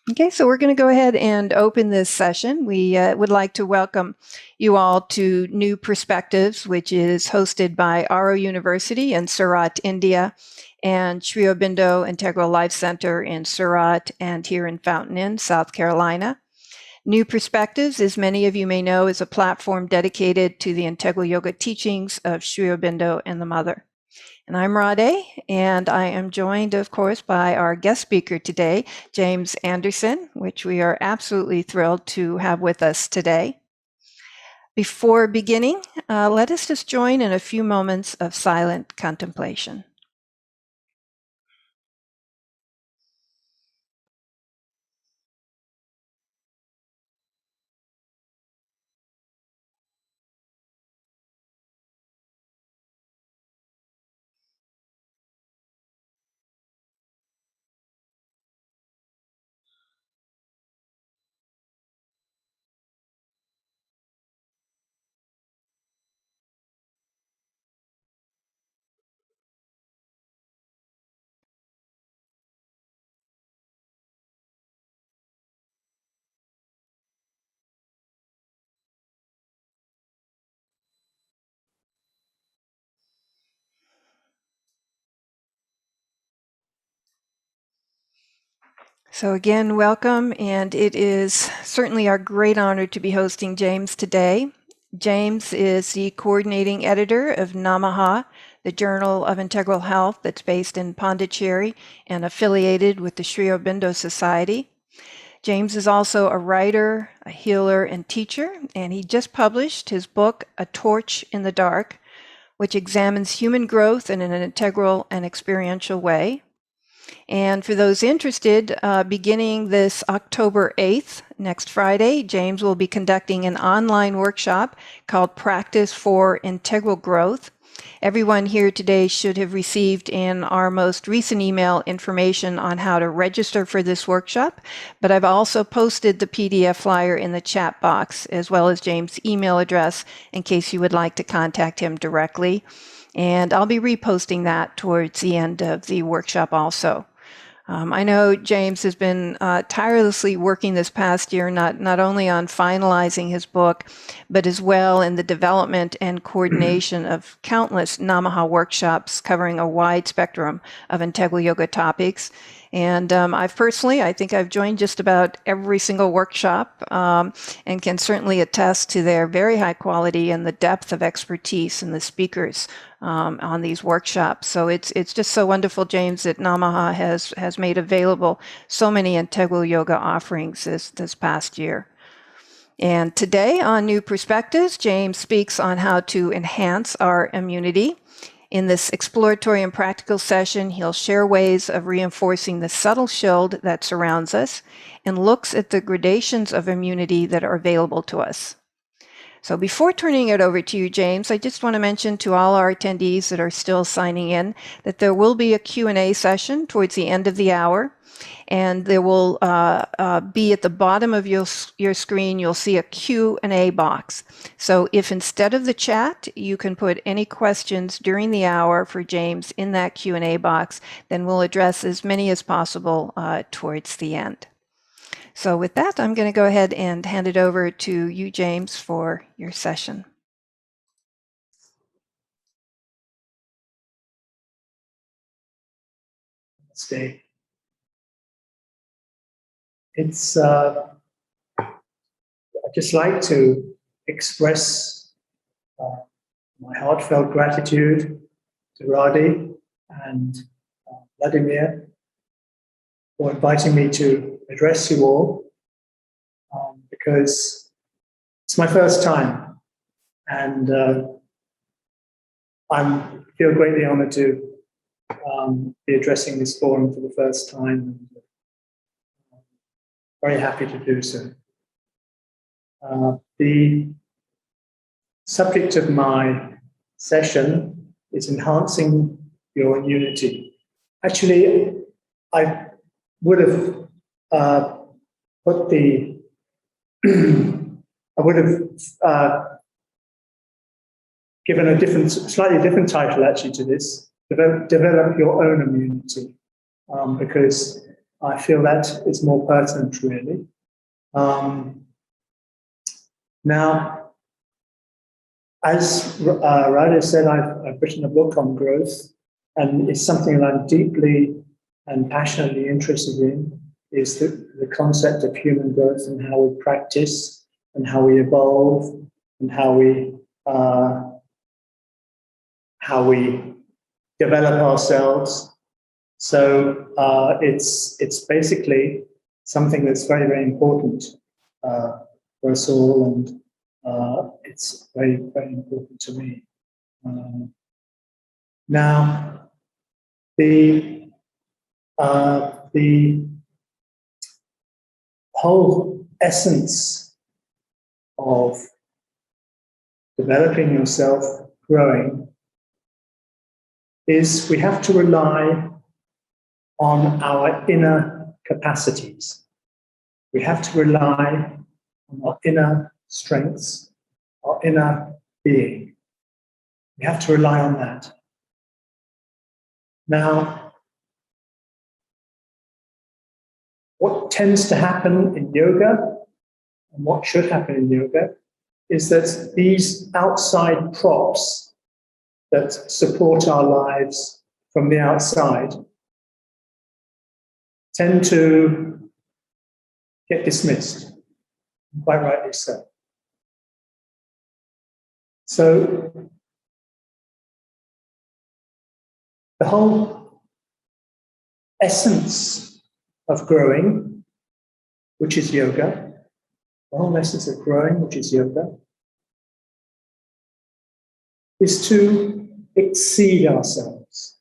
Okay, so we're going to go ahead and open this session. We would like to welcome you all to New Perspectives, which is hosted by Aro University in Surat, India, and Sri Aurobindo Integral Life Center in Surat and here in Fountain Inn, South Carolina. New Perspectives, as many of you may know, is a platform dedicated to the integral yoga teachings of Sri Aurobindo and the Mother. And I'm Rade, and I am joined, of course, by our guest speaker today, James Anderson, which we are absolutely thrilled to have with us today. Before beginning, let us just join in a few moments of silent contemplation. So again, welcome, and it is certainly our great honor to be hosting James today. James is the coordinating editor of Namaha, the Journal of Integral Health that's based in Pondicherry and affiliated with the Sri Aurobindo Society. James is also a writer, a healer, and teacher, and he just published his book, A Torch in the Dark, which examines human growth in an integral and experiential way. And for those interested, beginning this October 8th, next Friday, James will be conducting an online workshop called Practice for Integral Growth. Everyone here today should have received in our most recent email information on how to register for this workshop, but I've also posted the PDF flyer in the chat box, as well as James' email address in case you would like to contact him directly. And I'll be reposting that towards the end of the workshop also. I know James has been tirelessly working this past year, not only on finalizing his book, but as well in the development and coordination of countless Namaha workshops covering a wide spectrum of integral yoga topics. And I think I've joined just about every single workshop and can certainly attest to their very high quality and the depth of expertise in the speakers on these workshops. So it's just so wonderful, James, that Namaha has made available so many integral yoga offerings this past year. And today on New Perspectives, James speaks on how to enhance our immunity. In this exploratory and practical session, he'll share ways of reinforcing the subtle shield that surrounds us and looks at the gradations of immunity that are available to us. So before turning it over to you, James, I just want to mention to all our attendees that are still signing in that there will be a Q&A session towards the end of the hour. And there will be at the bottom of your screen, you'll see a Q&A box. So if instead of the chat, you can put any questions during the hour for James in that Q&A box, then we'll address as many as possible towards the end. So with that, I'm going to go ahead and hand it over to you, James, for your session. Stay. It's I'd just like to express my heartfelt gratitude to Rade and Vladimir for inviting me to address you all, because it's my first time, and I feel greatly honored to be addressing this forum for the first time. Very happy to do so. The subject of my session is enhancing your immunity. Actually, I would have put the I would have given a slightly different title actually to this: develop your own immunity, because I feel that is more pertinent, really. Now, as Ryder said, I've written a book on growth, and it's something that I'm deeply and passionately interested in, is the concept of human growth and how we practice and how we evolve and how we develop ourselves. So it's basically something that's very, very important for us all, and it's very, very important to me. Now, the whole essence of developing yourself, growing, is we have to rely on our inner capacities. We have to rely on our inner strengths, our inner being. We have to rely on that. Now, what tends to happen in yoga, and what should happen in yoga, is that these outside props that support our lives from the outside tend to get dismissed, quite rightly so. So the whole essence of growing, which is yoga, the whole essence of growing, which is yoga, is to exceed ourselves,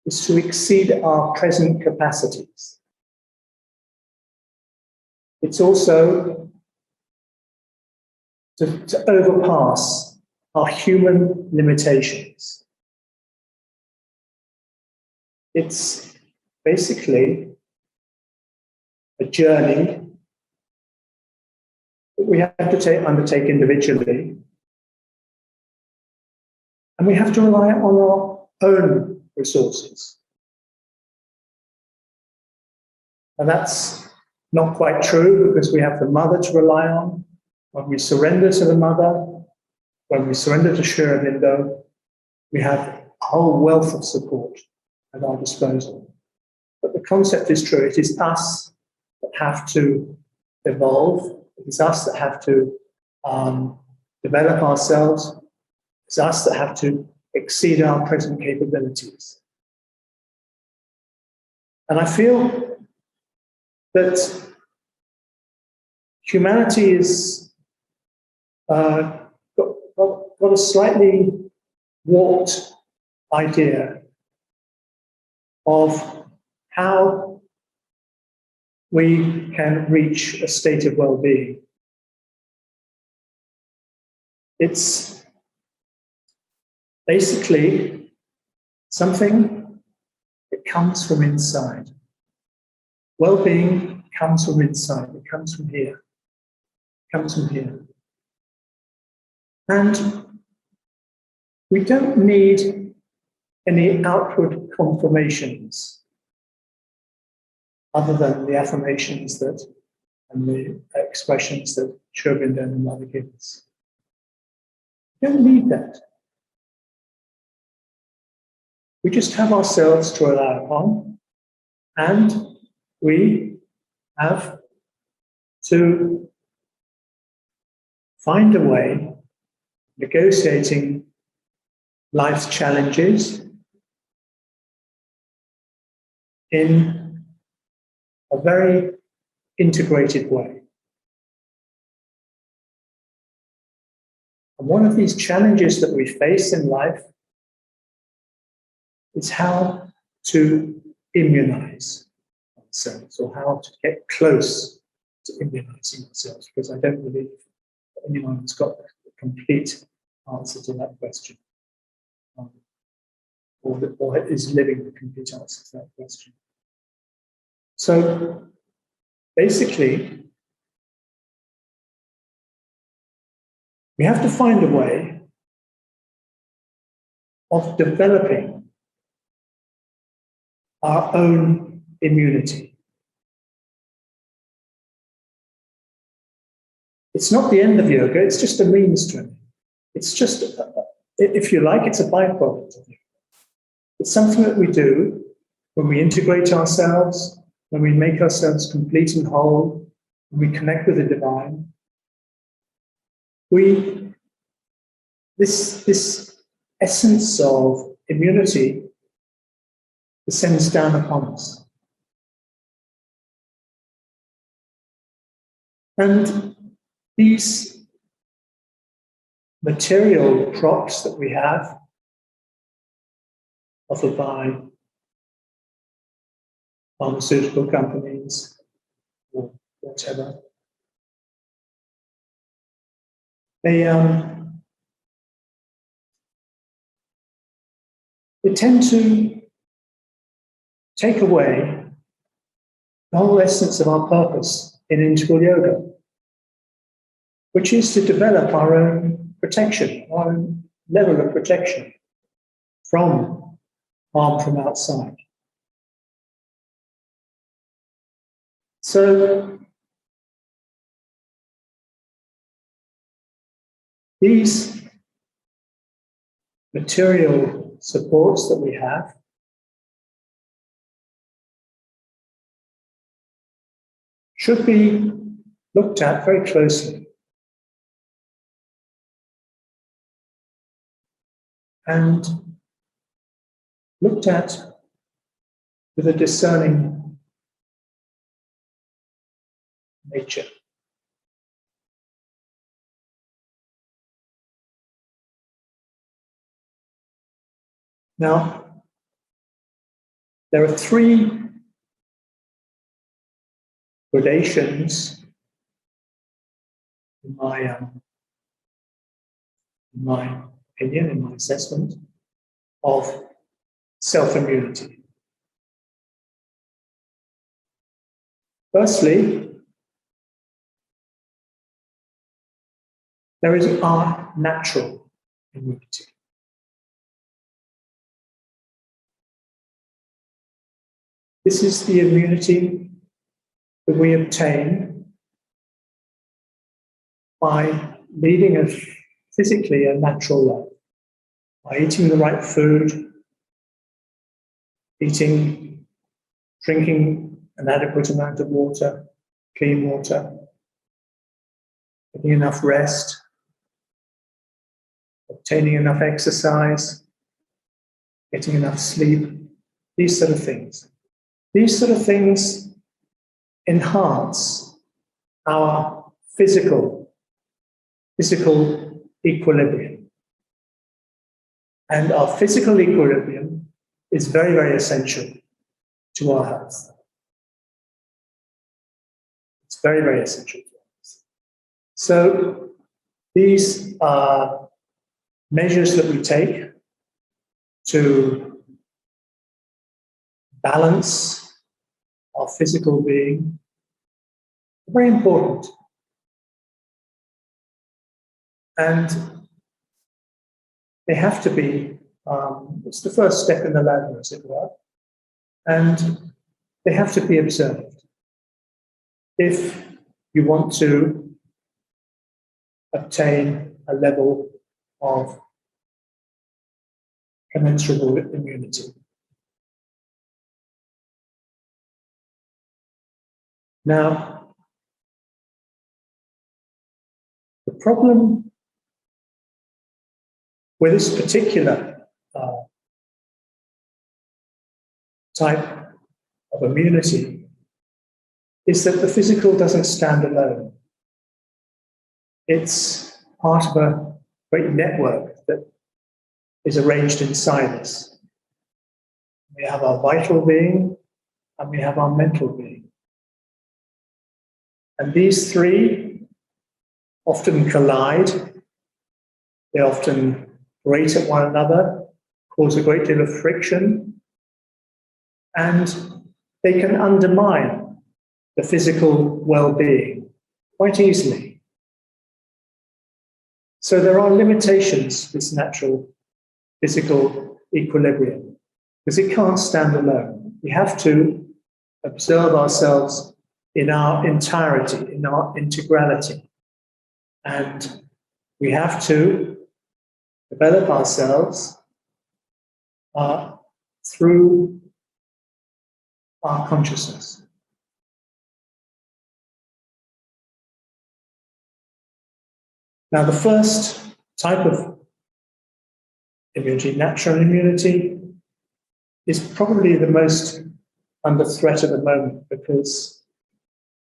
is to exceed our present capacities. It's also to overpass our human limitations. It's basically a journey that we have to undertake individually, and we have to rely on our own resources. And that's not quite true, because we have the mother to rely on. When we surrender to the mother, when we surrender to Sri Aurobindo, we have a whole wealth of support at our disposal. But the concept is true. It is us that have to evolve. It is us that have to develop ourselves. It's us that have to exceed our present capabilities. And I feel that humanity is got a slightly warped idea of how we can reach a state of well-being. It's basically something that comes from inside. Well-being comes from inside. It comes from here. It comes from here. And we don't need any outward confirmations other than the affirmations that and the expressions that Sri Aurobindo and the Mother give us. We don't need that. We just have ourselves to rely upon, and we have to find a way, negotiating life's challenges in a very integrated way. And one of these challenges that we face in life is how to immunize ourselves, or how to get close to immunizing ourselves, because I don't believe that anyone has got the complete answer to that question, or is living the complete answer to that question. So basically, we have to find a way of developing our own immunity. It's not the end of yoga, it's just a means to it. It's just, if you like, it's a byproduct of yoga. It's something that we do when we integrate ourselves, when we make ourselves complete and whole, when we connect with the divine. This essence of immunity descends down upon us. And these material props that we have, offered by pharmaceutical companies or whatever, they tend to take away the whole essence of our purpose in integral yoga, which is to develop our own protection, our own level of protection from harm from outside. So these material supports that we have should be looked at very closely and looked at with a discerning nature. Now, there are three gradations in my opinion, in my assessment, of self-immunity. Firstly, there is our natural immunity. This is the immunity that we obtain by leading physically a natural life, by eating the right food, drinking an adequate amount of water, clean water, getting enough rest, obtaining enough exercise, getting enough sleep, these sort of things. These sort of things enhance our physical equilibrium. And our physical equilibrium is very, very essential to our health. It's very, very essential to us. So these are measures that we take to balance our physical being, very important. And they have to be, it's the first step in the ladder, as it were, and they have to be observed. If you want to obtain a level of commensurable immunity. Now, the problem with this particular type of immunity is that the physical doesn't stand alone. It's part of a great network that is arranged inside us. We have our vital being and we have our mental being. And these three often collide. They often grate at one another, cause a great deal of friction, and they can undermine the physical well-being quite easily. So there are limitations to this natural physical equilibrium, because it can't stand alone. We have to observe ourselves in our entirety, in our integrality. And we have to develop ourselves through our consciousness. Now, the first type of immunity, natural immunity, is probably the most under threat at the moment, because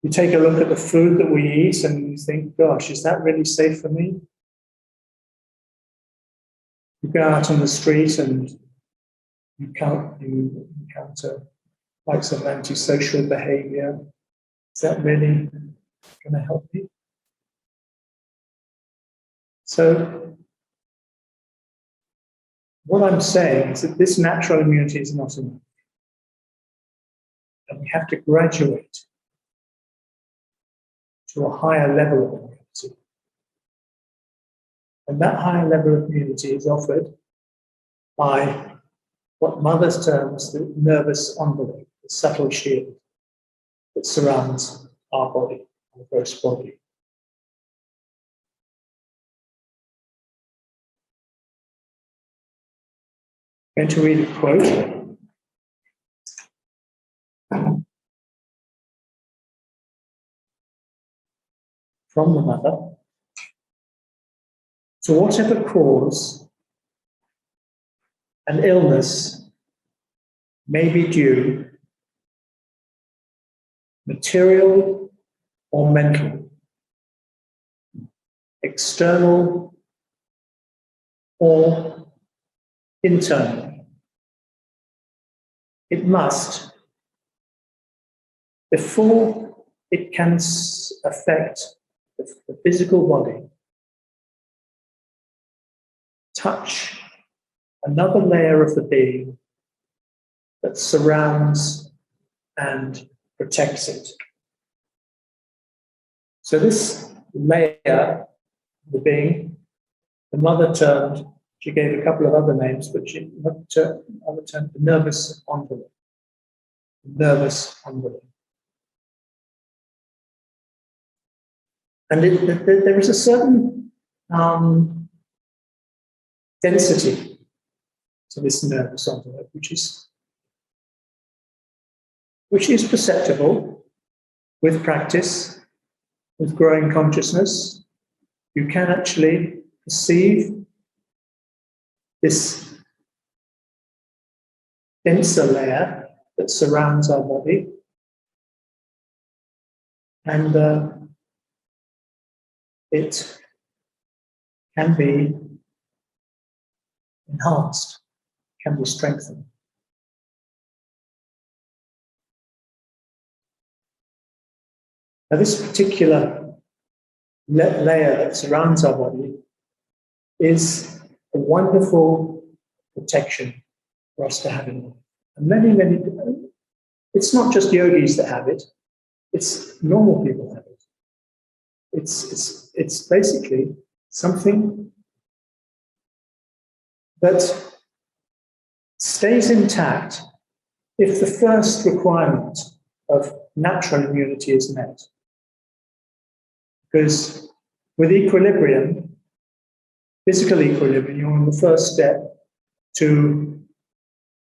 you take a look at the food that we eat and you think, gosh, is that really safe for me? You go out on the street and you encounter types of antisocial behavior. Is that really going to help you? So, what I'm saying is that this natural immunity is not enough. And we have to graduate to a higher level of immunity. And that higher level of immunity is offered by what Mother terms the nervous envelope, the subtle shield that surrounds our body, our gross body. I'm going to read a quote from the Mother. To whatever cause an illness may be due, material or mental, external or internal, it must, before it can affect the physical body, touch another layer of the being that surrounds and protects it. So this layer, the being, the Mother termed, she gave a couple of other names, but she termed the nervous envelope. Nervous envelope. And there is a certain density to this nervous envelope, which is perceptible with practice, with growing consciousness. You can actually perceive this denser layer that surrounds our body, and it can be enhanced, can be strengthened. Now, this particular layer that surrounds our body is a wonderful protection for us to have in life. And it's not just yogis that have it, it's normal people have it. It's basically something that stays intact if the first requirement of natural immunity is met. Because with equilibrium, physical equilibrium, you're on the first step to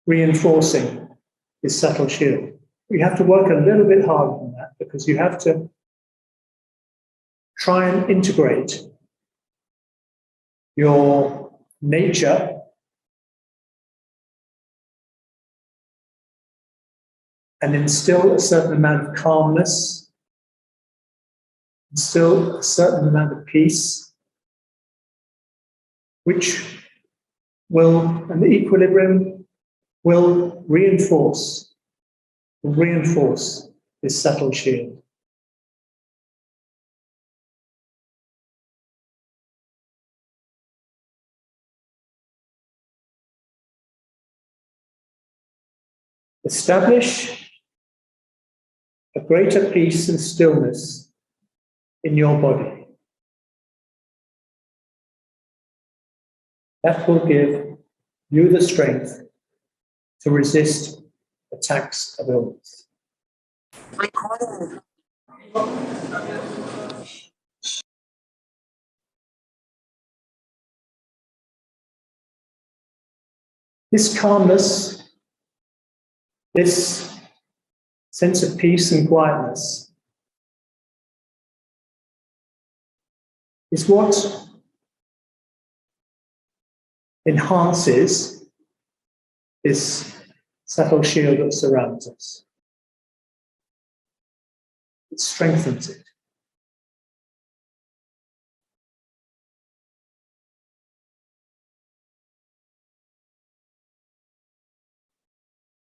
reinforcing this subtle shield. You have to work a little bit harder on that, because you have to try and integrate your nature and instill a certain amount of calmness, instill a certain amount of peace, which will, and the equilibrium will reinforce this subtle shield. Establish a greater peace and stillness in your body. That will give you the strength to resist attacks of illness. This calmness, this sense of peace and quietness is what enhances this subtle shield that surrounds us. It strengthens it.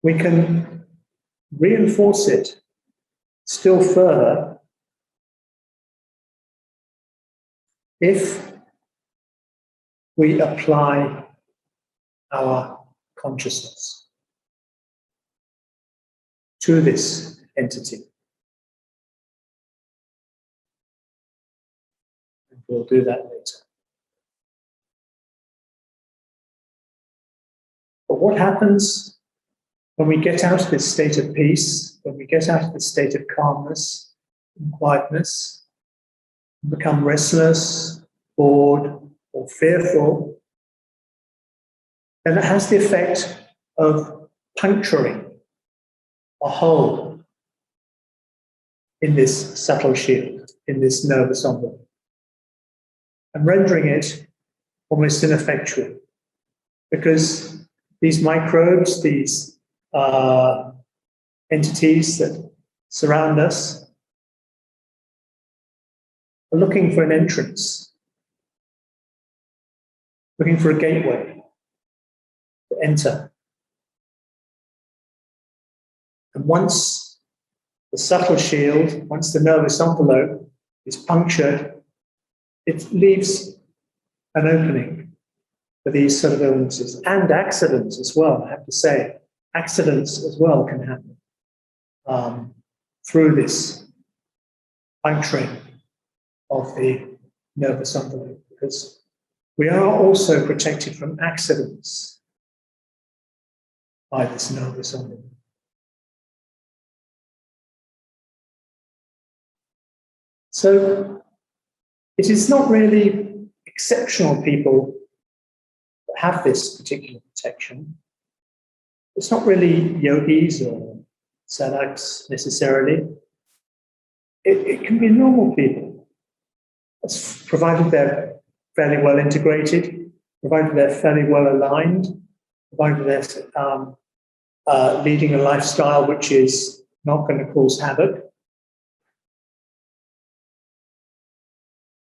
We can reinforce it still further if we apply our consciousness to this entity. And we'll do that later. But what happens when we get out of this state of peace, when we get out of this state of calmness and quietness, and become restless, bored, or fearful, then it has the effect of puncturing a hole in this subtle shield, in this nervous envelope, and rendering it almost ineffectual. Because these microbes, these entities that surround us, are looking for an entrance, looking for a gateway to enter. And once the subtle shield, once the nervous envelope is punctured, it leaves an opening for these sort of illnesses and accidents as well, I have to say. Accidents as well can happen through this puncturing of the nervous envelope, because we are also protected from accidents by this nervous envelope. So it is not really exceptional people that have this particular protection. It's not really yogis or sadhaks necessarily. It can be normal people, provided they're fairly well integrated, provided they're fairly well aligned, provided they're leading a lifestyle which is not going to cause havoc.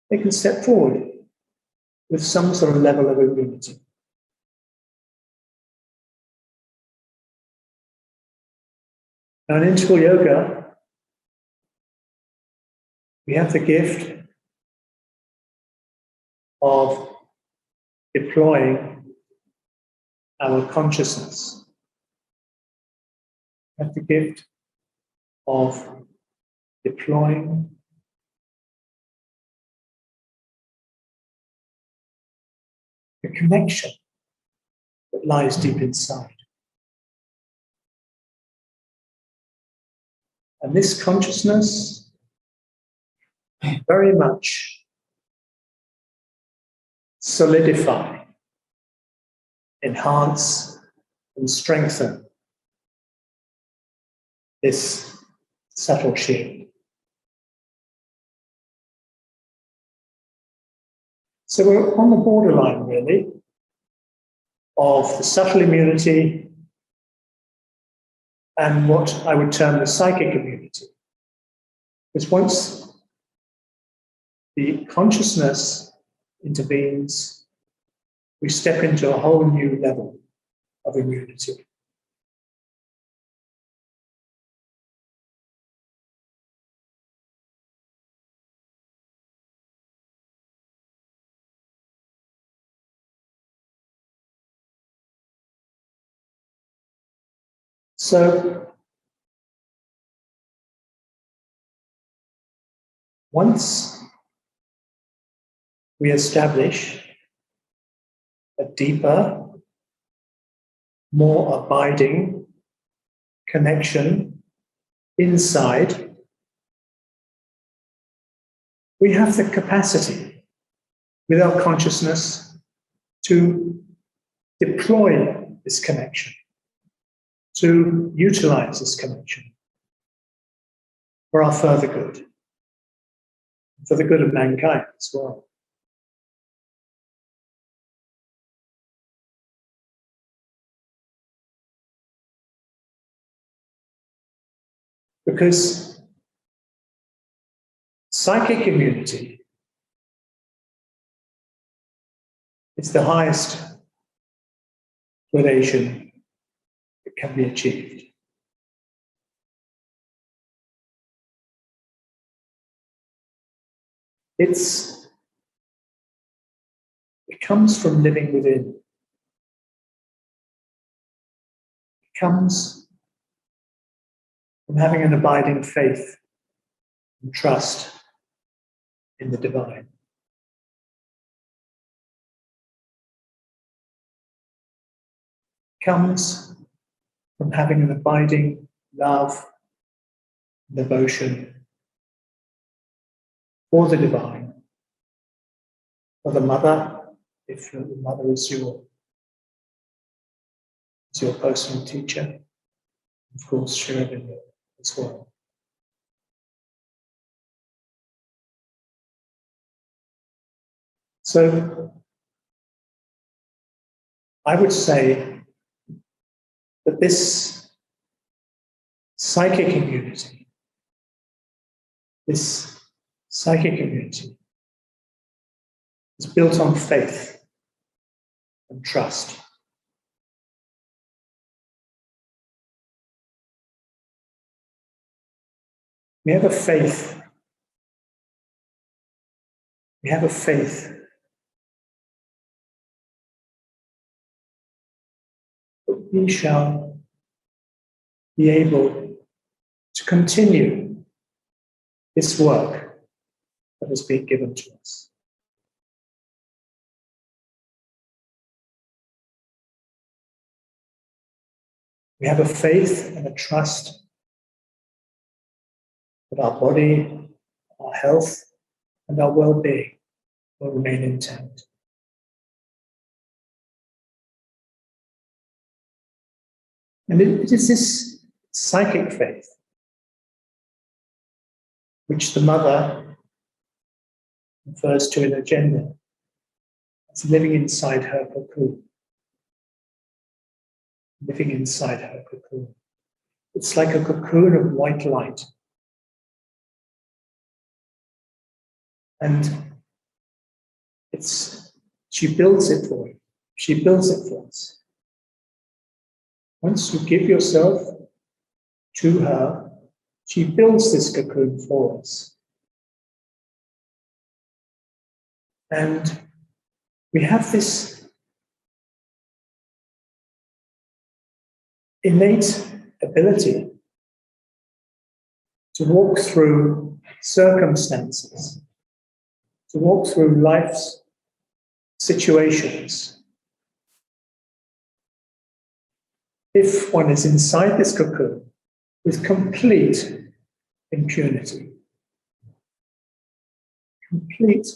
They can step forward with some sort of level of immunity. Now, in integral yoga, we have the gift of deploying our consciousness. We have the gift of deploying the connection that lies deep inside. And this consciousness very much solidify, enhance, and strengthen this subtle shield. So we're on the borderline, really, of the subtle immunity and what I would term the psychic immunity. Because once the consciousness intervenes, we step into a whole new level of immunity. So, once we establish a deeper, more abiding connection inside, we have the capacity with our consciousness to deploy this connection, to utilize this connection for our further good, for the good of mankind as well. Because psychic immunity is the highest gradation that can be achieved. It comes from living within. It comes from having an abiding faith and trust in the divine. It comes from having an abiding love and devotion for the divine, for the mother, if the mother is your personal teacher, of course, Shrivinda as well. So I would say that this psychic immunity is built on faith and trust. We have a faith. We have a faith that we shall be able to continue this work that has been given to us. We have a faith and a trust that our body, our health, and our well-being will remain intact. And it is this psychic faith which the mother refers to in agenda as living inside her cocoon. Living inside her cocoon. It's like a cocoon of white light. And she builds it for you. She builds it for us. Once you give yourself to her, she builds this cocoon for us. And we have this innate ability to walk through circumstances, to walk through life's situations. If one is inside this cocoon with complete impunity, complete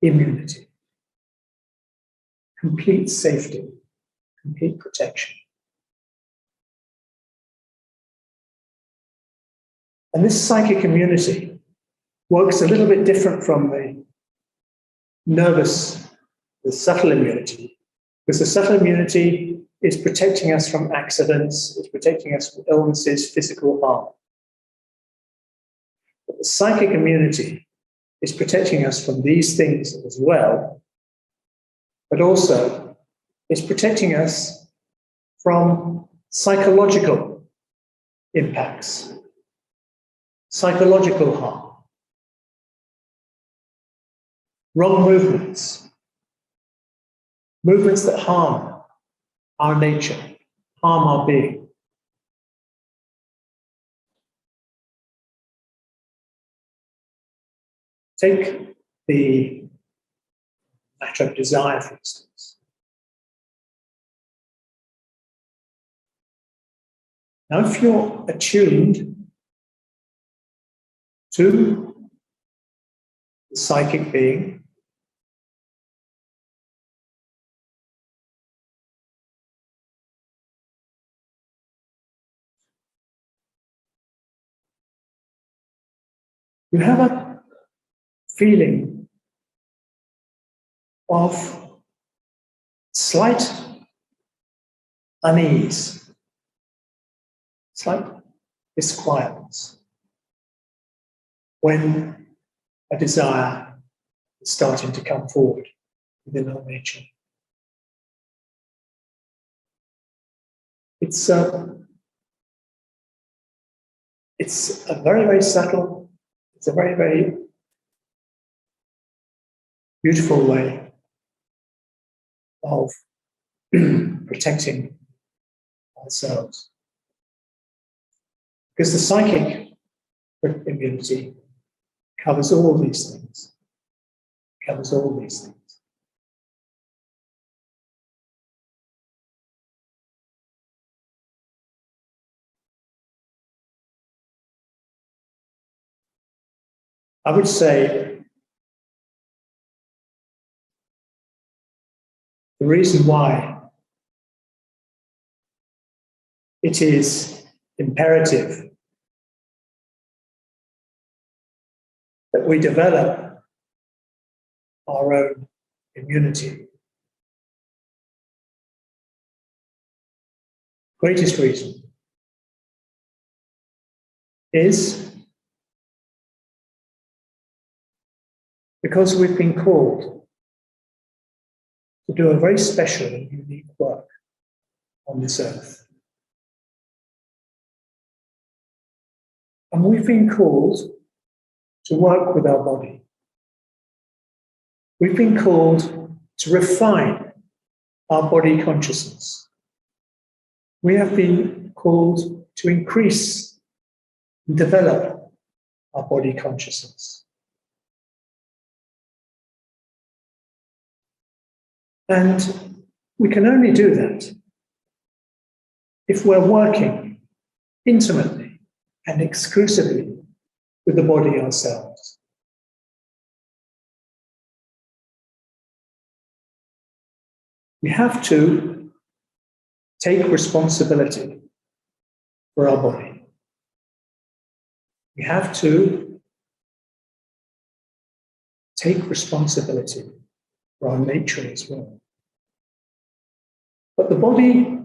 immunity, complete safety, complete protection. And this psychic immunity works a little bit different from the subtle immunity, because the subtle immunity is protecting us from accidents, it's protecting us from illnesses, physical harm. But the psychic immunity is protecting us from these things as well, but also is protecting us from psychological impacts, psychological harm, wrong movements, movements that harm our nature, harm our being. Take the matter of desire, for instance. Now, if you're attuned to the psychic being, you have a feeling of slight unease, slight disquietness when a desire is starting to come forward within our nature. It's a very, very subtle, it's a very, very beautiful way of protecting ourselves. Because the psychic immunity covers all these things. Covers all these things. I would say the reason why it is imperative that we develop our own immunity. Greatest reason is because we've been called to do a very special and unique work on this earth. And we've been called to work with our body. We've been called to refine our body consciousness. We have been called to increase and develop our body consciousness. And we can only do that if we're working intimately and exclusively with the body ourselves. We have to take responsibility for our body. We have to take responsibility for our nature as well. But the body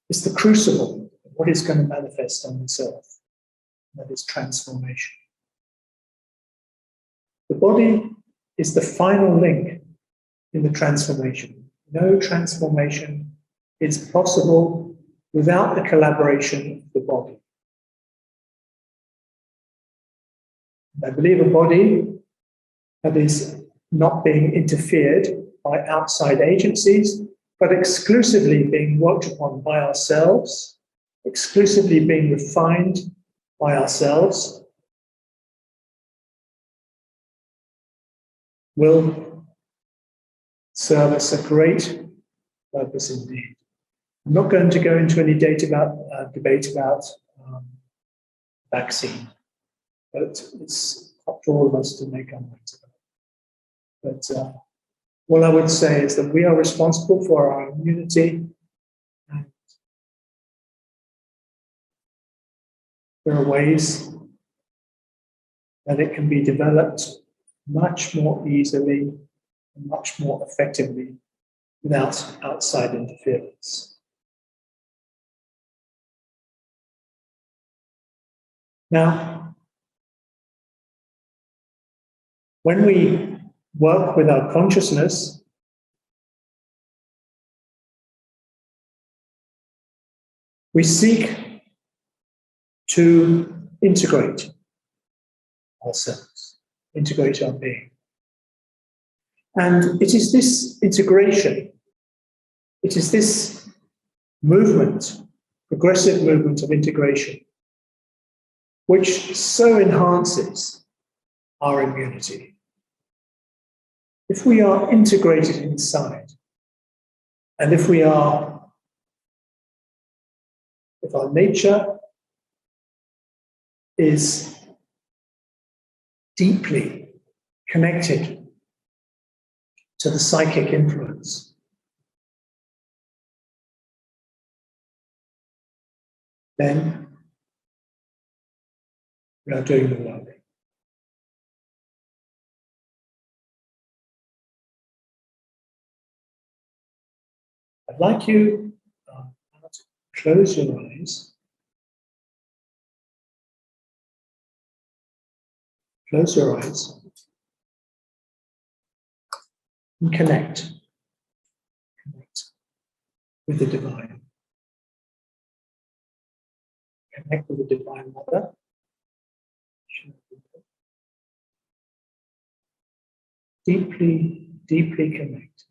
is the crucible of what is going to manifest on this earth. That is transformation. The body is the final link in the transformation. No transformation is possible without the collaboration of the body. And I believe a body that is not being interfered by outside agencies, but exclusively being worked upon by ourselves, exclusively being refined by ourselves, will serve us a great purpose indeed. I'm not going to go into any debate about vaccine, but it's up to all of us to make our minds about it. But what I would say is that we are responsible for our immunity, and there are ways that it can be developed much more easily and much more effectively without outside interference. Now, when we work with our consciousness, we seek to integrate ourselves, integrate our being. And it is this integration, it is this movement, progressive movement of integration, which so enhances our immunity. If we are integrated inside, and if our nature is deeply connected to the psychic influence. Then we are doing the work. I'd like you to close your eyes. Close your eyes and connect with the divine. Connect with the Divine Mother. Deeply, deeply connect.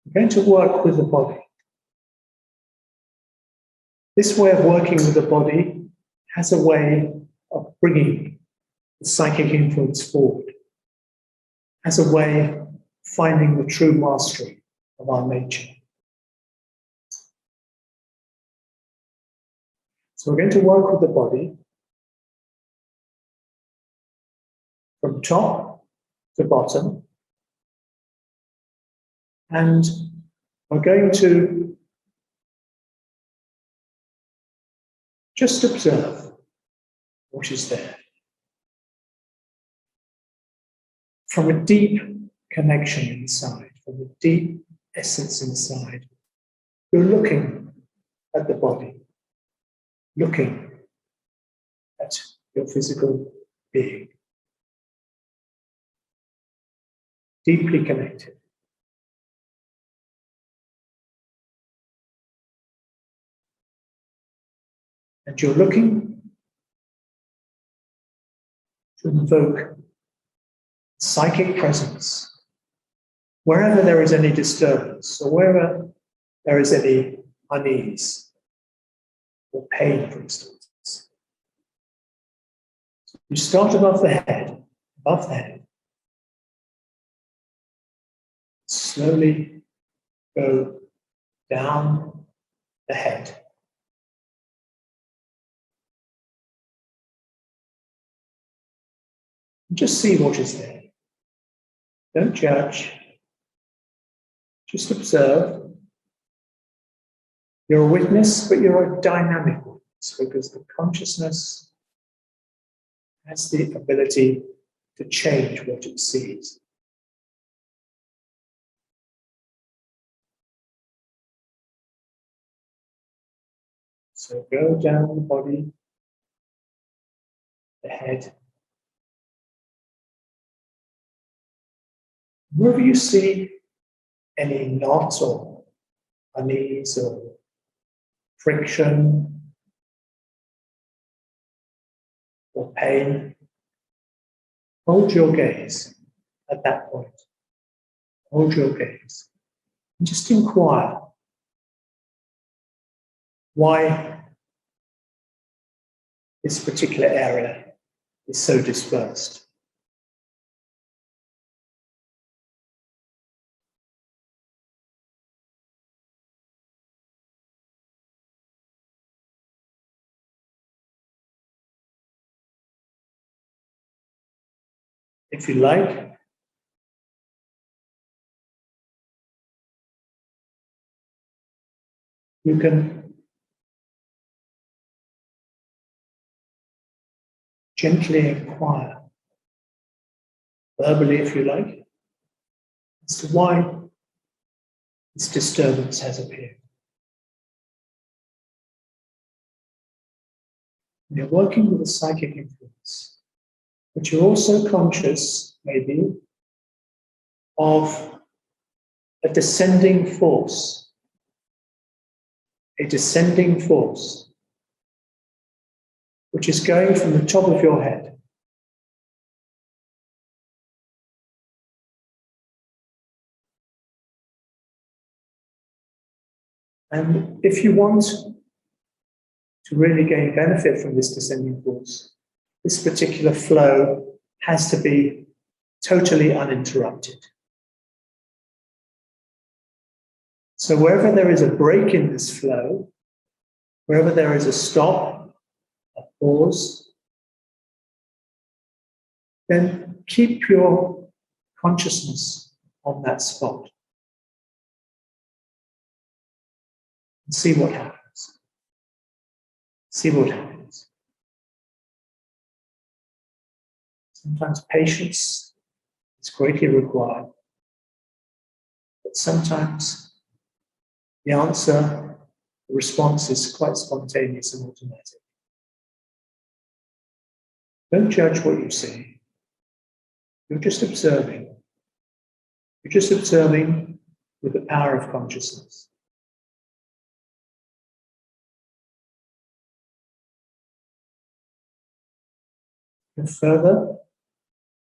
We're going to work with the body. This way of working with the body has a way of bringing the psychic influence forward, has a way of finding the true mastery of our nature. So we're going to work with the body from top to bottom, and we're going to just observe what is there. From a deep connection inside, from a deep essence inside, you're looking at the body, looking at your physical being, deeply connected. And you're looking to invoke psychic presence wherever there is any disturbance or wherever there is any unease or pain, for instance. So you start above the head, slowly go down the head. Just see what is there. Don't judge. Just observe. You're a witness, but you're a dynamic witness because the consciousness has the ability to change what it sees. So go down the body, the head. Wherever you see any knots or unease or friction or pain, hold your gaze at that point. Hold your gaze and just inquire why this particular area is so dispersed. If you like, you can gently inquire, verbally if you like, as to why this disturbance has appeared. You're working with a psychic influence, but you're also conscious, maybe, of a descending force, which is going from the top of your head and if you want to really gain benefit from this descending force, this particular flow has to be totally uninterrupted. So wherever there is a break in this flow, wherever there is a stop, a pause, then keep your consciousness on that spot and see what happens. See what happens. Sometimes patience is greatly required, but sometimes the answer, the response is quite spontaneous and automatic. Don't judge what you see. You're just observing. You're just observing with the power of consciousness. And further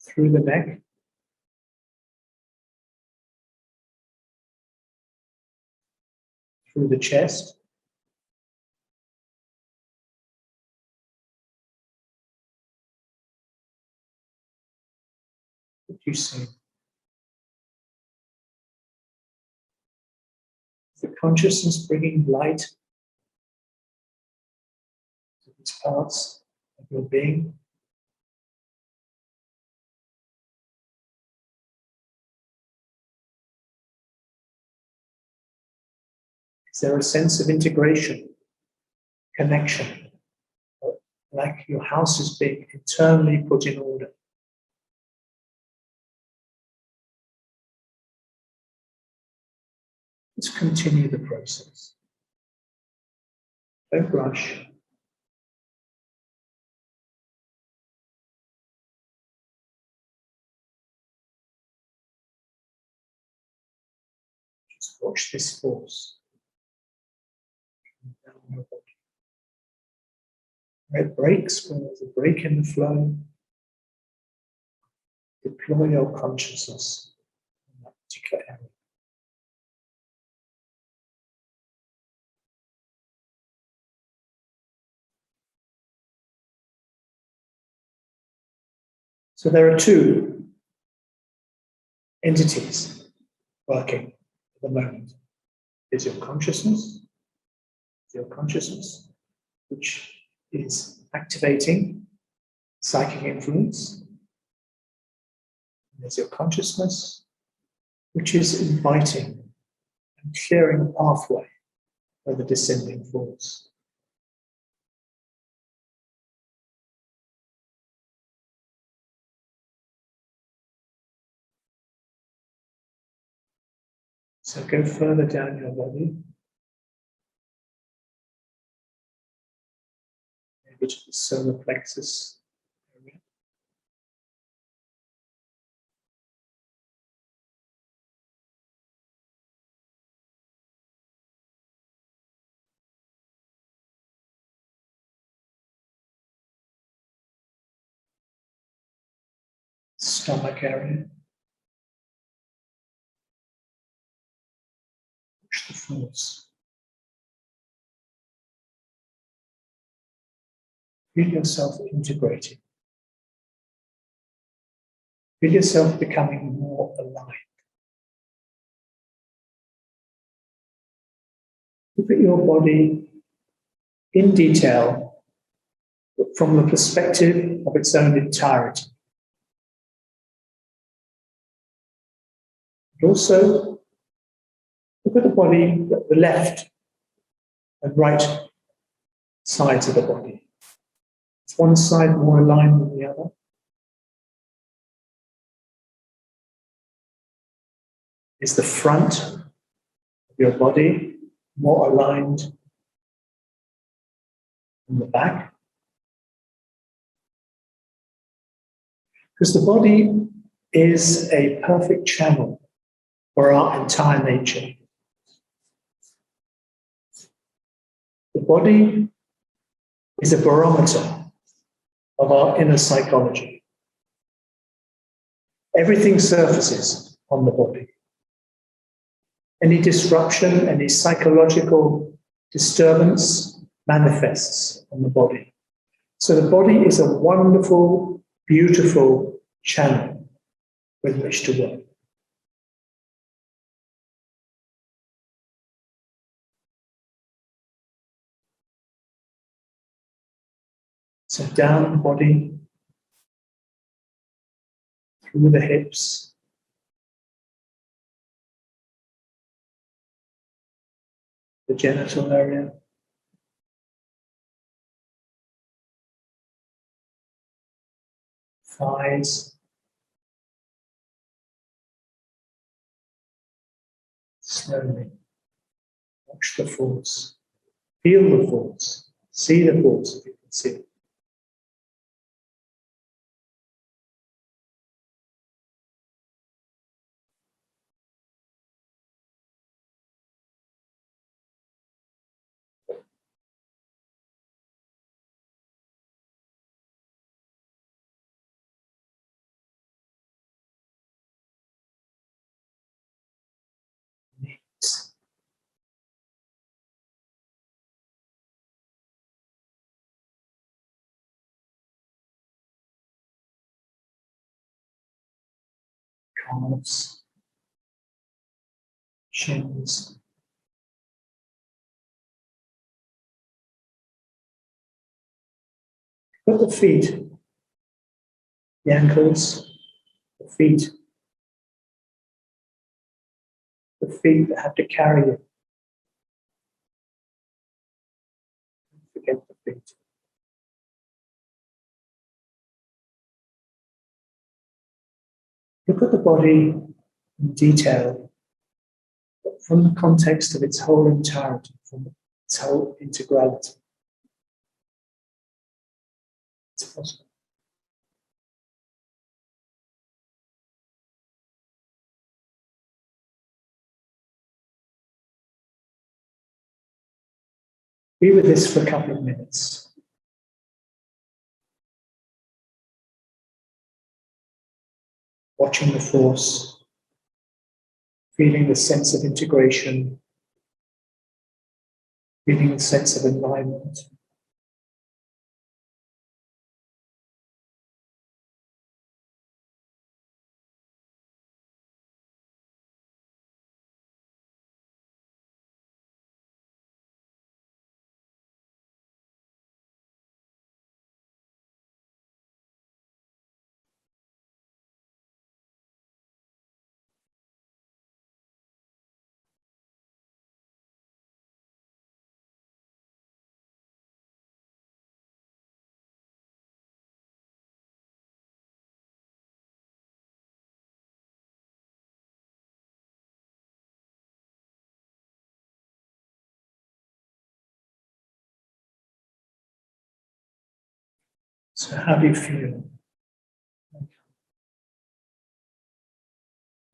through the neck, through the chest, what do you see? Is the consciousness bringing light to these parts of your being? Is there a sense of integration, connection, like your house is being internally put in order? Let's continue the process. Don't rush. Just watch this force down your body. Where it breaks, when there's a break in the flow, deploy your consciousness in that particular area. So there are two entities working at the moment. There's your consciousness, which is activating psychic influence. There's your consciousness, which is inviting and clearing a pathway for the descending force. So go further down your body, maybe to the solar plexus area. Stomach area. Push the force. Feel yourself integrating. Feel yourself becoming more aligned. Look at your body in detail, but from the perspective of its own entirety. And also, look at the body, the left and right sides of the body. Is one side more aligned than the other? Is the front of your body more aligned than the back? Because the body is a perfect channel for our entire nature. The body is a barometer of our inner psychology. Everything surfaces on the body. Any disruption, any psychological disturbance manifests on the body. So the body is a wonderful, beautiful channel with which to work. So down the body, through the hips, the genital area, thighs, slowly. Watch the thoughts. Feel the thoughts. See the thoughts if you can see them. Knees, calves, shins, put the feet, the ankles, the feet that have to carry you. Forget the feet. Look at the body in detail, but from the context of its whole entirety, from its whole integrality. It's possible. Be with this for a couple of minutes. Watching the force, feeling the sense of integration, feeling the sense of alignment. So how do you feel?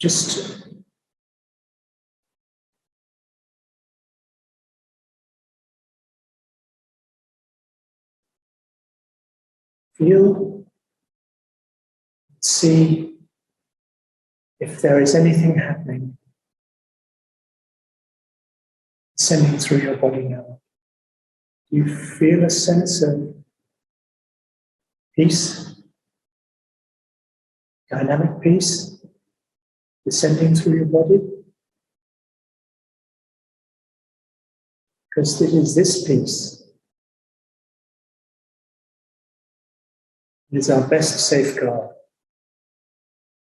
Just feel, see if there is anything happening, sending through your body now. Do you feel a sense of peace, dynamic peace, descending through your body? Because it is this peace that is our best safeguard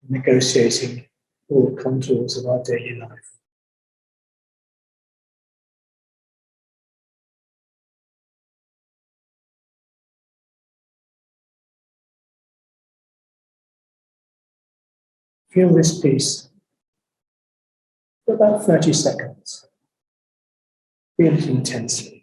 in negotiating all the contours of our daily life. Feel this peace for about 30 seconds. Feel it intensely.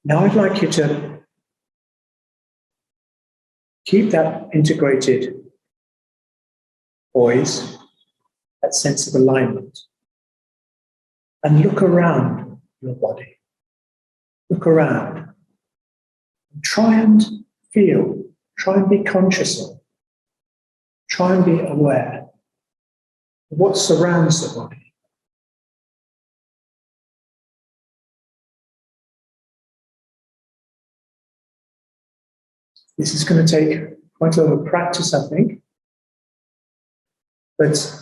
Now I'd like you to keep that integrated poise, that sense of alignment. and look around your body. Look around. And try and feel, try and be conscious of, try and be aware of what surrounds the body. This is going to take quite a lot of practice, I think, but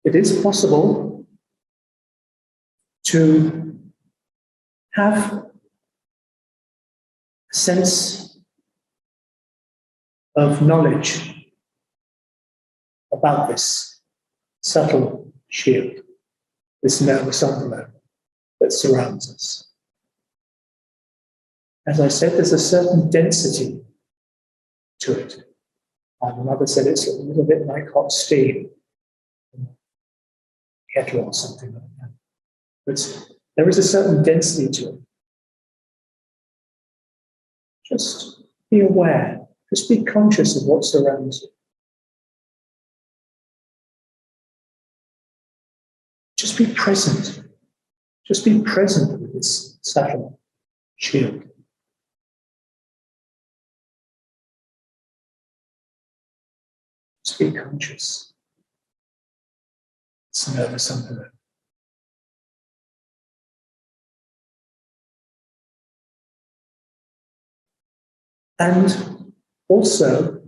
it is possible to have a sense of knowledge about this subtle shield, this nervous envelope that surrounds us. As I said, there's a certain density to it. My mother said it's a little bit like hot steam, kettle or something like that. But there is a certain density to it. Just be aware, just be conscious of what surrounds you. Just be present. Just be present with this subtle shield. Just be conscious. It's nervous envelope. And also,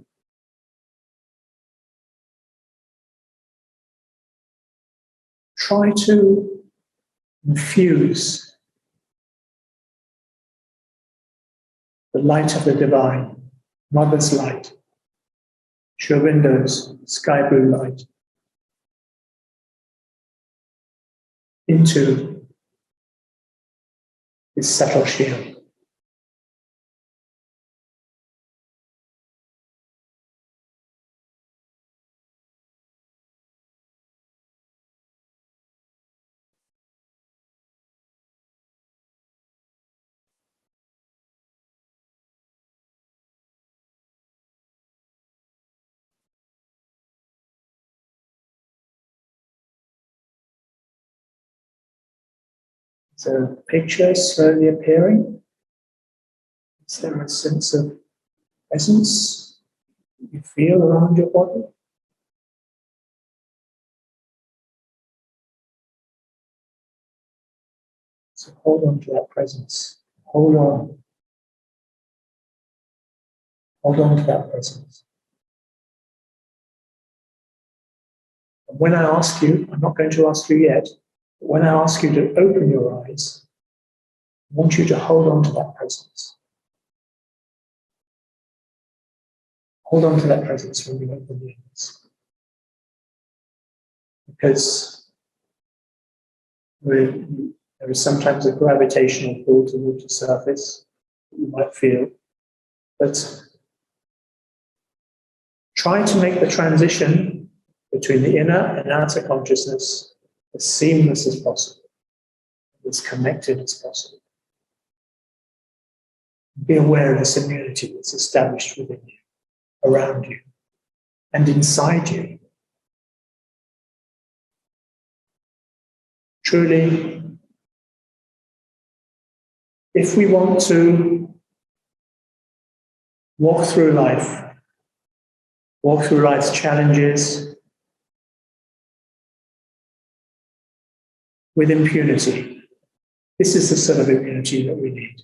try to infuse the light of the divine, Mother's light, Sri Aurobindo's sky blue light, into this subtle shield. So picture slowly appearing. Is there a sense of presence you feel around your body? So hold on to that presence. Hold on. Hold on to that presence. And when I ask you, I'm not going to ask you yet, but when I ask you to open your eyes, I want you to hold on to that presence. Hold on to that presence when you open the eyes. Because there is sometimes a gravitational pull towards the surface that you might feel. But try to make the transition between the inner and outer consciousness as seamless as possible, as connected as possible. Be aware of this immunity that's established within you, around you, and inside you. Truly, if we want to walk through life's challenges with impunity, this is the sort of impunity that we need.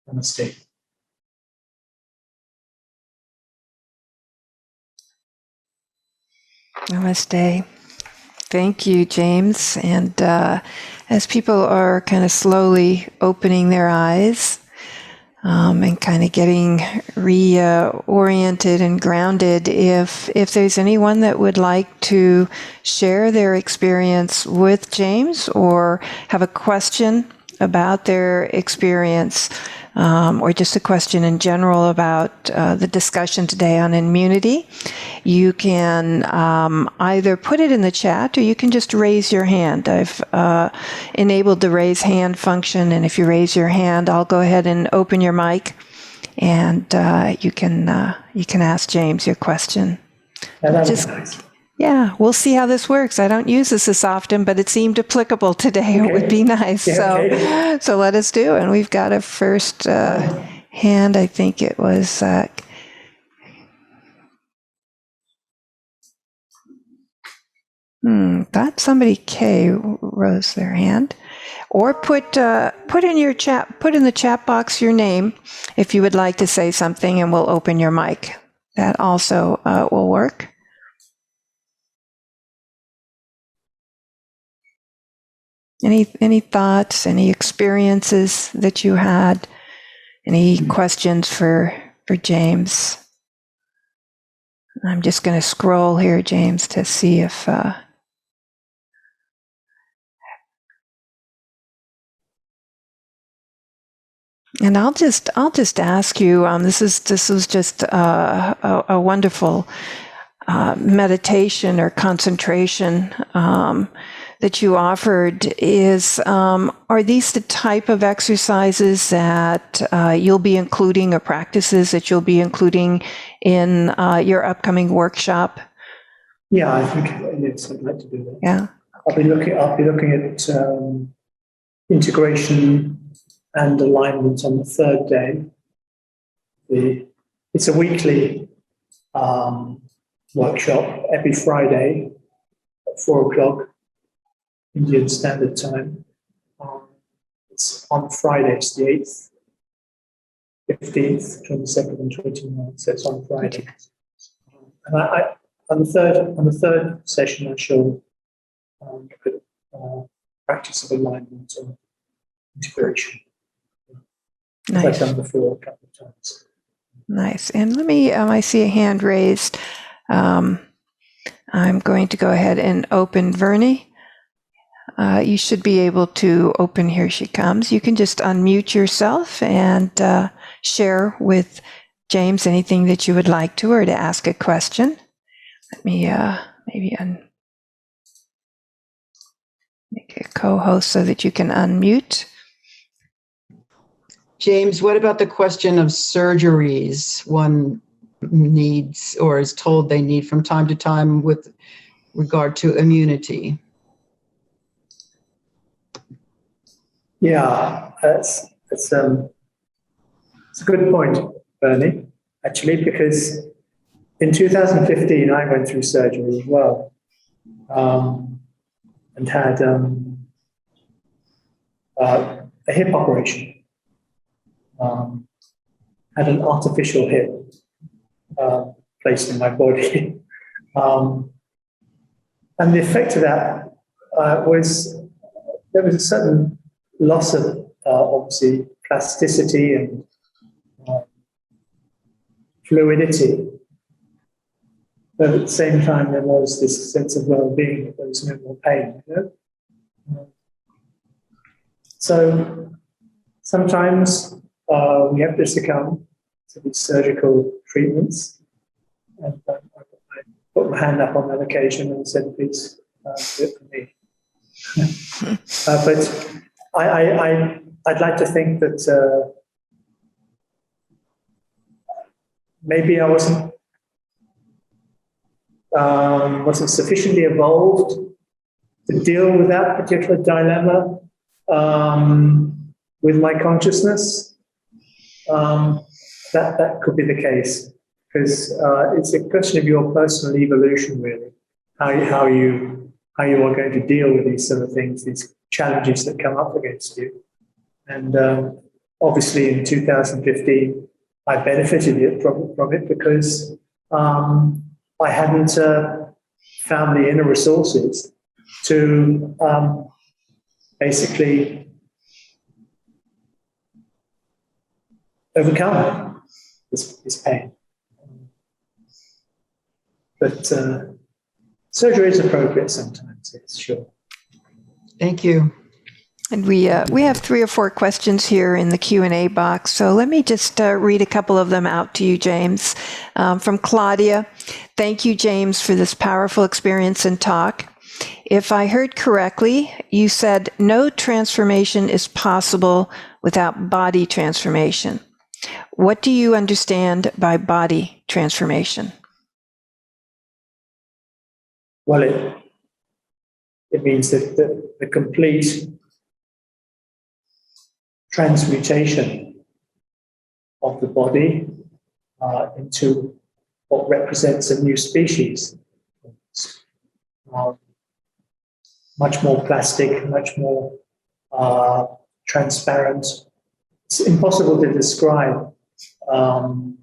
Namaste. Namaste. Thank you, James. And as people are kind of slowly opening their eyes and kind of getting reoriented and grounded, if there's anyone that would like to share their experience with James or have a question about their experience, or just a question in general about the discussion today on immunity, you can either put it in the chat or you can just raise your hand. I've enabled the raise hand function, and if you raise your hand, I'll go ahead and open your mic and you can ask James your question. That would be nice. Yeah, we'll see how this works. I don't use this often, but it seemed applicable today. Okay. It would be nice. Yeah, okay. So let us do it. And we've got a first hand. I think it was thought somebody K rose their hand. Or put in the chat box your name if you would like to say something, and we'll open your mic. That also will work. Any thoughts, any experiences that you had, any questions for James? I'm just going to scroll here, James, to see if. And I'll just ask you. This was just a wonderful meditation or concentration that you offered. Are these the type of exercises that you'll be including, or practices that you'll be including in your upcoming workshop? Yeah, I think yes, I'd like to do that. Yeah. Okay. I'll be looking at integration and alignment on the third day. It's a weekly workshop every Friday at 4:00 Indian Standard Time. It's on Fridays, the 8th, 15th, 22nd, and 29th. So it's on Friday. And I on the third session, I shall look at practice of alignment and integration. Nice. I've done before a couple of times. Nice. And let me, I see a hand raised. I'm going to go ahead and open Vernie. You should be able to open. Here she comes. You can just unmute yourself and share with James anything that you would like to, or to ask a question. Let me maybe make a co-host so that you can unmute. James, what about the question of surgeries one needs or is told they need from time to time with regard to immunity? Yeah, it's a good point, Bernie, actually, because in 2015 I went through surgery as well, and had a hip operation. Had an artificial hip placed in my body. And the effect of that was there was a certain loss of obviously plasticity and fluidity. But at the same time, there was this sense of well-being. There was no more pain. You know? So sometimes we have to succumb to these surgical treatments. And I put my hand up on that occasion and said, please do it for me. But I'd like to think that maybe I wasn't sufficiently evolved to deal with that particular dilemma with my consciousness. That could be the case, because it's a question of your personal evolution, really, how you are going to deal with these sort of things, these challenges that come up against you. And obviously, in 2015, I benefited from it because I hadn't found the inner resources to basically overcome this pain. But surgery is appropriate sometimes, it's sure. Thank you. And we have 3 or 4 questions here in the Q&A box. So let me just read a couple of them out to you, James. From Claudia, thank you, James, for this powerful experience and talk. If I heard correctly, you said no transformation is possible without body transformation. What do you understand by body transformation? Well, it means that the complete transmutation of the body into what represents a new species. Much more plastic, much more transparent. It's impossible to describe. I'm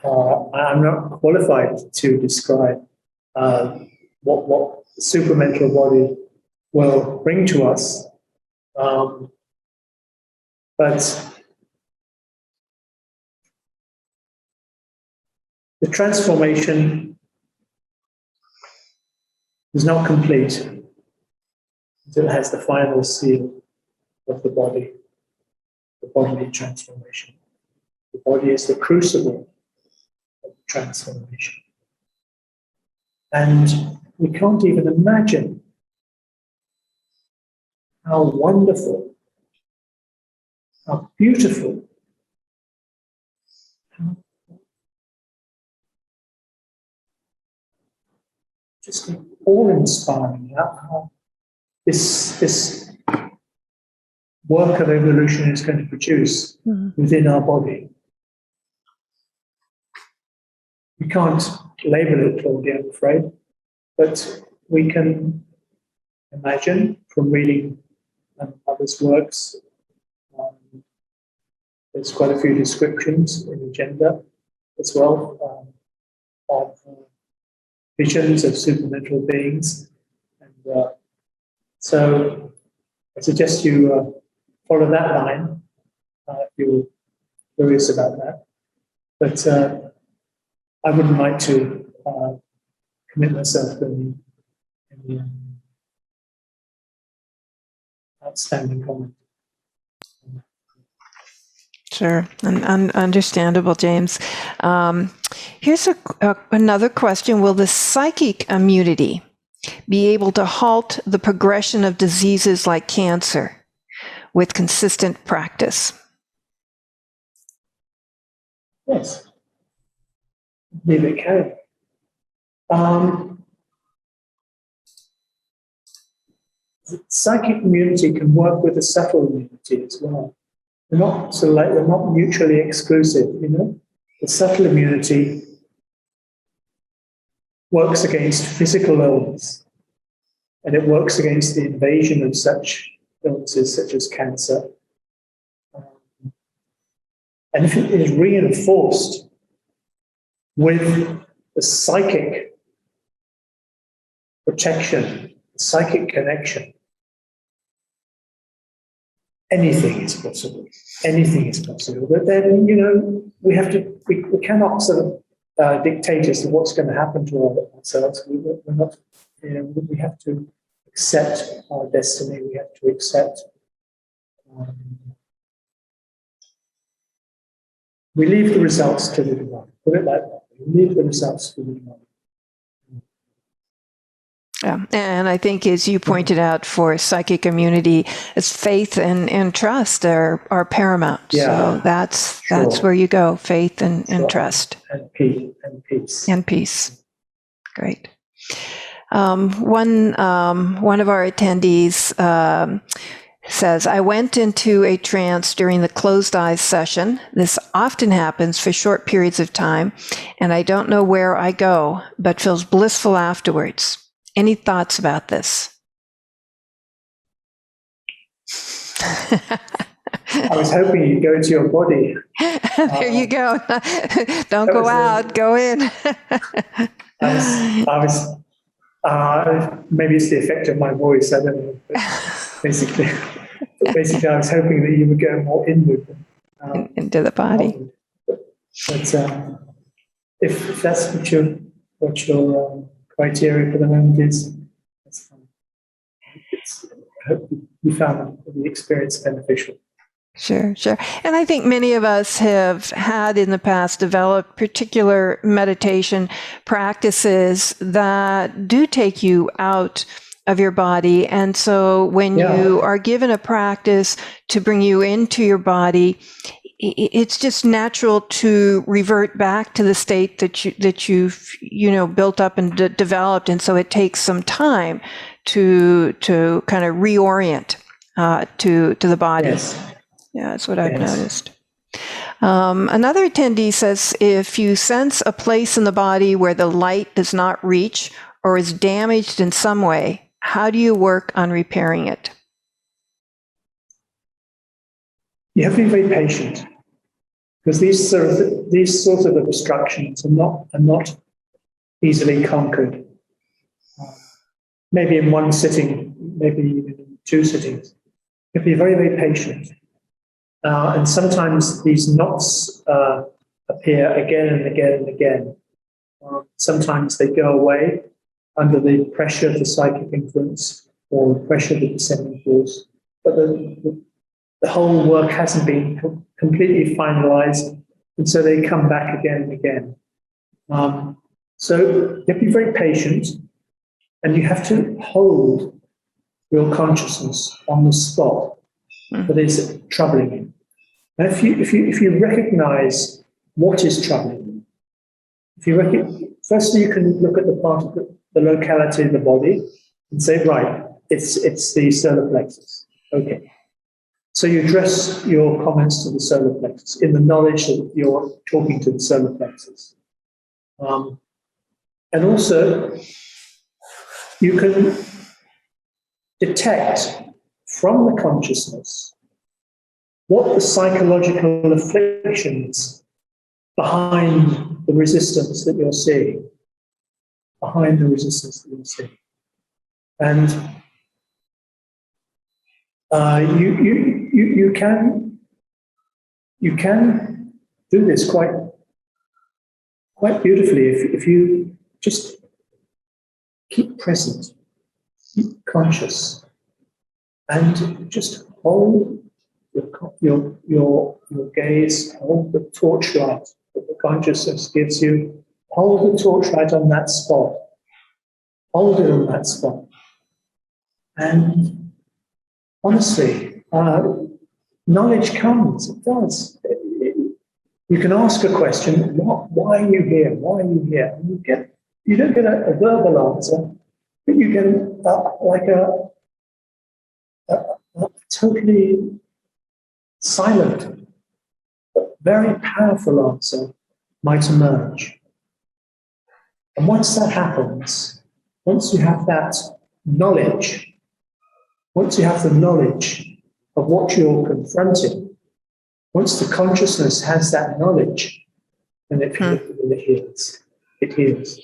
not qualified to describe what the supramental body will bring to us. But the transformation is not complete until it has the final seal of the bodily transformation. The body is the crucible of transformation. And we can't even imagine how wonderful, how beautiful, how just awe-inspiring how this work of evolution is going to produce within our body. We can't label it, Claudia, I'm afraid, but we can imagine from reading others' works. There's quite a few descriptions in the agenda as well of visions of supernatural beings. And so I suggest you follow that line if you're curious about that. But I wouldn't like to commit myself to any outstanding comment. Sure, understandable, James. Here's another question. Will the psychic immunity be able to halt the progression of diseases like cancer with consistent practice? Yes, I believe it can. Psychic immunity can work with a subtle immunity as well. They're not mutually exclusive, you know. The subtle immunity works against physical illness, and it works against the invasion of such illnesses such as cancer. And if it is reinforced with the psychic protection, the psychic connection, anything is possible. Anything is possible. But then, you know, we cannot sort of dictate as to what's going to happen to ourselves. We're not, you know, we have to accept our destiny. We have to accept. We leave the results to the divine. Put it like that. We leave the results to the divine. Yeah, and I think, as you pointed out, for psychic immunity, it's faith and trust are paramount. Yeah, so that's where you go: faith and trust, and peace. And peace. Great. One of our attendees says, I went into a trance during the closed eyes session. This often happens for short periods of time, and I don't know where I go, but feels blissful afterwards. Any thoughts about this? I was hoping you'd go to your body. There you go. Don't go out, go in. I was maybe it's the effect of my voice, I don't know. But basically, I was hoping that you would go more inward. Into the body. But if that's what your criteria for the moment is, that's fine. I hope you found the experience beneficial. Sure. And I think many of us have had in the past developed particular meditation practices that do take you out of your body. And so when you are given a practice to bring you into your body, it's just natural to revert back to the state that you've built up and developed, and so it takes some time to kind of reorient to the body. Yes. Yeah, that's what I've Yes. noticed. Another attendee says, if you sense a place in the body where the light does not reach or is damaged in some way, how do you work on repairing it? You have to be very patient, because these sorts of obstructions are not easily conquered. Maybe in one sitting, maybe even in 2 sittings. You have to be very, very patient. And sometimes these knots appear again and again and again. Sometimes they go away under the pressure of the psychic influence or the pressure of the descending force. But the whole work hasn't been completely finalized, and so they come back again and again. So you have to be very patient, and you have to hold your consciousnly on the spot that is troubling you. And if you recognize what is troubling you, firstly you can look at the part of the locality of the body and say, right, it's the solar plexus. Okay. So you address your comments to the solar plexus in the knowledge that you're talking to the solar plexus. And also, you can detect from the consciousness what the psychological afflictions behind the resistance that you're seeing, and you can do this quite beautifully if you just keep present, keep conscious, and just hold your gaze, hold the torchlight that the consciousness gives you. Hold the torchlight on that spot. Hold it on that spot. And honestly, knowledge comes. It does. You can ask a question. Why are you here? Why are you here? And you don't get a verbal answer, but you get a totally silent, but very powerful answer might emerge. And once that happens, once you have that knowledge, once you have the knowledge of what you're confronting, once the consciousness has that knowledge, then it heals. It heals.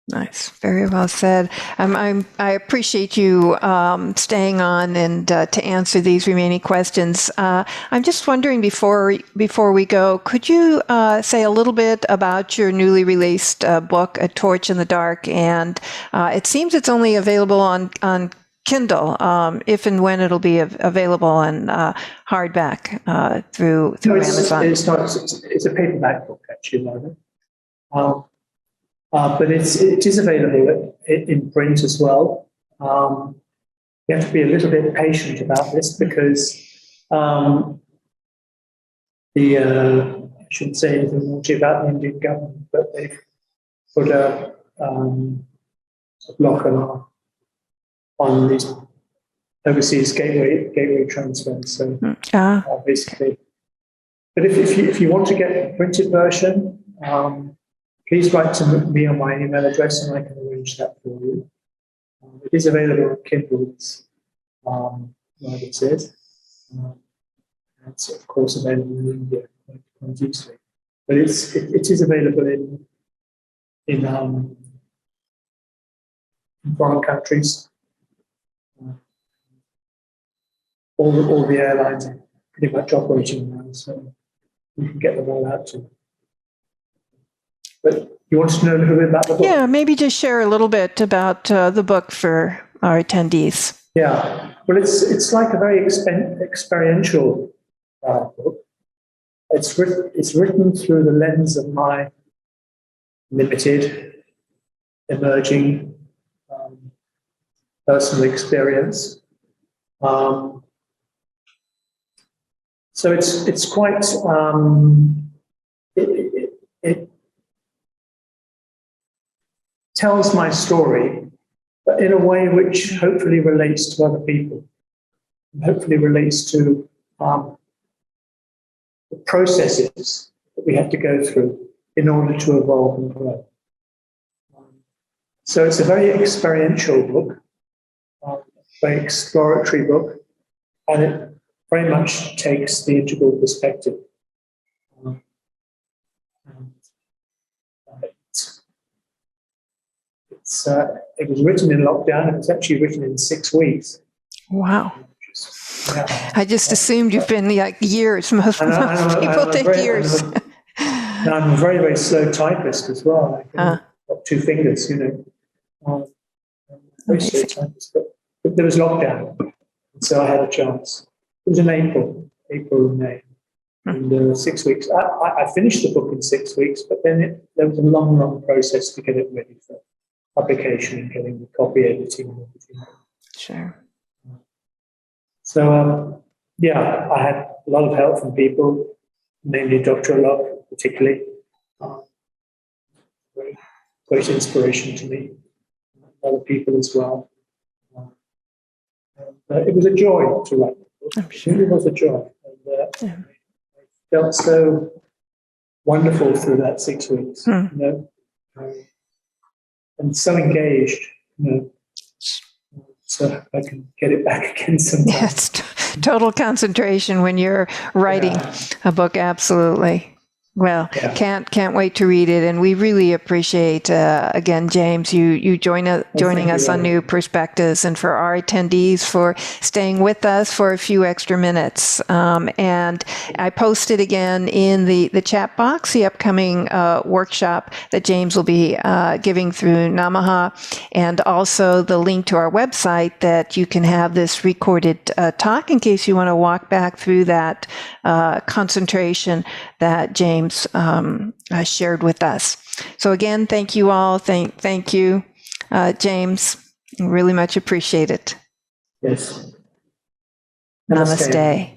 Nice, very well said. I appreciate you staying on and to answer these remaining questions. I'm just wondering before we go, could you say a little bit about your newly released book, A Torch in the Dark? And it seems it's only available on Kindle, if and when it'll be available on hardback through Amazon. It's not. It's a paperback book, actually, rather. But it is available in print as well. You have to be a little bit patient about this because I shouldn't say anything naughty about the Indian government, but they've put a block on these overseas gateway transfers. So basically, but if you want to get the printed version, please write to me on my email address and I can arrange that for you. It is available on Kindles, like it says. It's of course available in India quite easily, but it is available in foreign countries. All the airlines are pretty much operating now, so we can get them all out to. But you want to know a little bit about the book? Yeah, maybe just share a little bit about the book for our attendees. Yeah, well, it's like a very experiential book. It's written through the lens of my limited, emerging personal experience. So it's quite, it tells my story, but in a way which hopefully relates to other people, and hopefully relates to the processes that we have to go through in order to evolve and grow. So it's a very experiential book, very exploratory book, and it very much takes the integral perspective. It was written in lockdown. It was actually written in 6 weeks. Wow. Yeah. I just assumed you've been like years. Most people take years. I'm a very, very slow typist as well. I've got 2 fingers, very slow typist. But there was lockdown, and so I had a chance. It was in April and May. And 6 weeks. I finished the book in 6 weeks, but then there was a long, long process to get it ready for publication and getting the copy editing and everything. Sure. So, I had a lot of help from people, mainly Dr. Locke, particularly. Great inspiration to me, other people as well. It was a joy to write the book. I'm sure. It really was a joy. And, I felt so wonderful through that 6 weeks, and so engaged, so I can get it back again sometime. Yes, total concentration when you're writing a book. Absolutely. Well, can't wait to read it, and we really appreciate again, James, you joining us on New Perspectives, and for our attendees for staying with us for a few extra minutes. And I posted again in the chat box the upcoming workshop that James will be giving through Namaha, and also the link to our website that you can have this recorded talk in case you want to walk back through that concentration that James shared with us. So again, thank you all. Thank you, James. Really much appreciate it. Yes. Namaste.